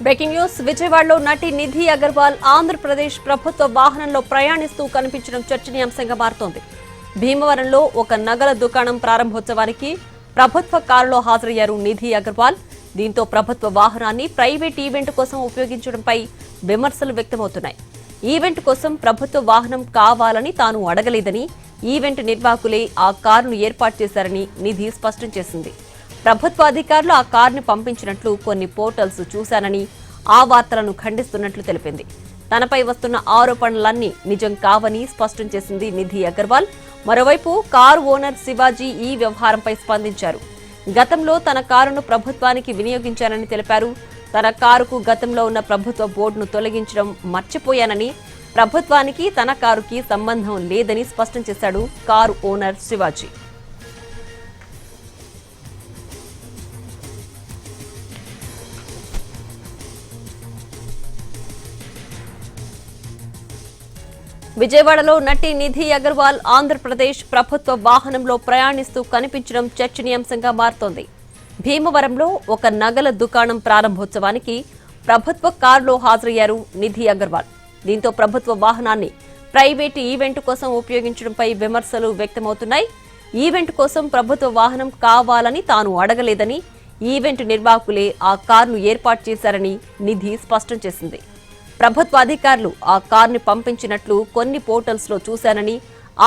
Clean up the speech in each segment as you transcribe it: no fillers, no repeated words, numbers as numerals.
Breaking news విజయవాడలో నటి నిధి అగర్వాల్ ఆంధ్రప్రదేశ్ ప్రభుత్వ వాహనంలో ప్రయాణిస్తూ కనిపించడం చర్చనీయాంశంగా మారుతోంది. భీమవరంలో ఒక నగల దుకాణం ప్రారంభోత్సవానికి ప్రభుత్వ కారులో హాజరయ్యారు నిధి అగర్వాల్. దీంతో ప్రభుత్వ వాహనాన్ని ప్రైవేట్ ఈవెంట్ కోసం ఉపయోగించడంపై విమర్శలు వ్యక్తమవుతున్నాయి. ఈవెంట్ కోసం ప్రభుత్వ వాహనం కావాలని తాను అడగలేదని, ఈవెంట్ నిర్వాహకులే ఆ కారును ఏర్పాటు చేశారని నిధి స్పష్టం చేసింది. ప్రభుత్వ అధికారులు ఆ కారును పంపించినట్లు కొన్ని పోర్టల్స్ చూశానని, ఆ వార్తలను ఖండిస్తున్నట్లు తెలిపింది. తనపై వస్తున్న ఆరోపణలన్నీ నిజం కావని స్పష్టం చేసింది నిధి అగర్వాల్. మరోవైపు కారు ఓనర్ శివాజీ ఈ వ్యవహారంపై స్పందించారు. గతంలో తన కారును ప్రభుత్వానికి వినియోగించానని తెలిపారు. తన కారుకు గతంలో ఉన్న ప్రభుత్వ బోర్డును తొలగించడం మర్చిపోయానని, ప్రభుత్వానికి తన కారుకి సంబంధం లేదని స్పష్టం చేశాడు కారు ఓనర్ శివాజీ. విజయవాడలో నటి నిధి అగర్వాల్ ఆంధ్రప్రదేశ్ ప్రభుత్వ వాహనంలో ప్రయాణిస్తూ కనిపించడం చర్చనీయాంశంగా మారుతోంది. భీమవరంలో ఒక నగల దుకాణం ప్రారంభోత్సవానికి ప్రభుత్వ కారులో హాజరయ్యారు నిధి అగర్వాల్. దీంతో ప్రభుత్వ వాహనాన్ని ప్రైవేటు ఈవెంట్ కోసం ఉపయోగించడంపై విమర్శలు వ్యక్తమవుతున్నాయి. ఈవెంట్ కోసం ప్రభుత్వ వాహనం కావాలని తాను అడగలేదని, ఈవెంట్ నిర్వాహకులే ఆ కారును ఏర్పాటు చేశారని నిధి స్పష్టం చేసింది. ప్రభుత్వ అధికారులు ఆ కారుని పంపించినట్లు కొన్ని పోర్టల్స్ లో చూశానని,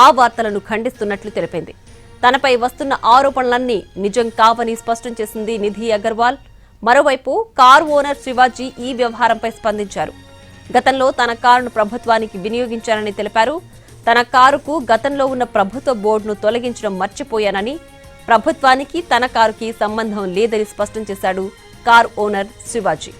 ఆ వార్తలను ఖండిస్తున్నట్లు తెలిపింది. తనపై వస్తున్న ఆరోపణలన్నీ నిజం కావని స్పష్టం చేసింది నిధి అగర్వాల్. మరోవైపు కారు ఓనర్ శివాజీ ఈ వ్యవహారంపై స్పందించారు. గతంలో తన కారును ప్రభుత్వానికి వినియోగించారని తెలిపారు. తన కారుకు గతంలో ఉన్న ప్రభుత్వ బోర్డును తొలగించడం మర్చిపోయానని, ప్రభుత్వానికి తన కారుకి సంబంధం లేదని స్పష్టం చేశాడు కారు ఓనర్ శివాజీ.